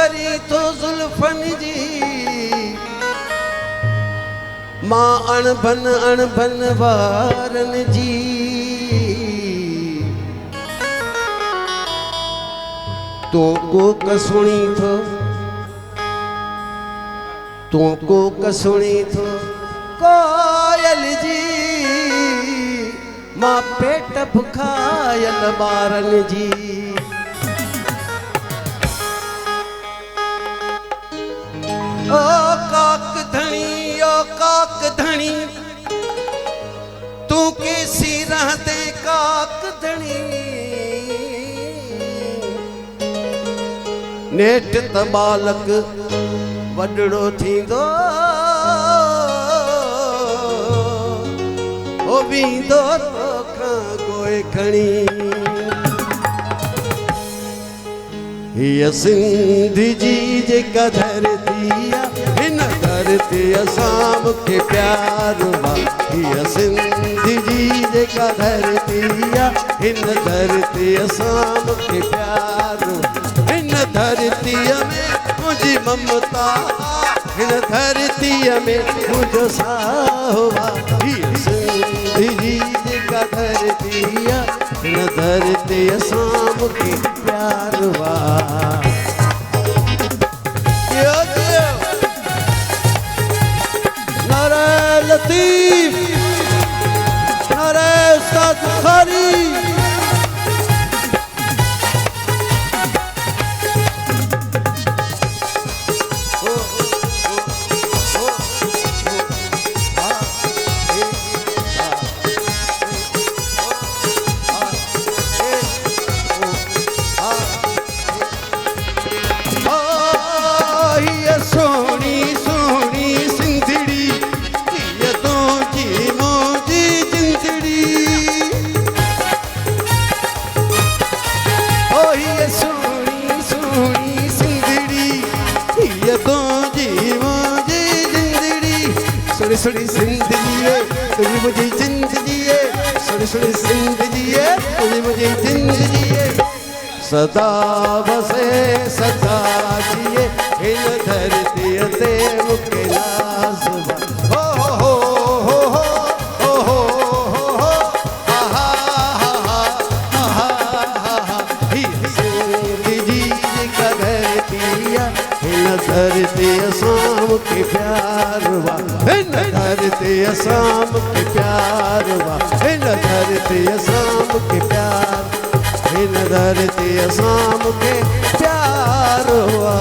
करी तो जुल्फन जी मां अणबन वारन जी तुमको कसुणी थो कोयल जी मां पेट भुखायल ॿारन जी ओ काक धणी तू कैसी रहते काक धणी नेठ त बालक वडड़ो थींदो ओ बींदो तोखां गोए खणी हीअ सिंध जी जेका धरती आहे हिन धरती असां मूंखे प्यार वा हीअ सिंध जी जेका धरती आहे हिन धरती असां मूंखे प्यार हिन धरतीअ में मुंहिंजी ममता हिन धरतीअ में मुंहिंजो साहो आहे हीअ सिंध जी जेका धरती आहे हिन धरती असां मूंखे प्यार वा नारे लतीफ नारे उस्ताद बुखारी सुनी जिंदगी तुझी मुझे जिंदगी सुनी जिंदगी तुझी मुझे जिंदगी सदा बसे सदा जिए इन धरती ते मुके नाज़ हो हो हो हो हो हो हो आहा आहा आहा आहा ही जिंदगी का धरती इन धरती असां के प्यार वा इन धरती असां के प्यार वा इन धरती असां के प्यार इन धरती असां के प्यार वा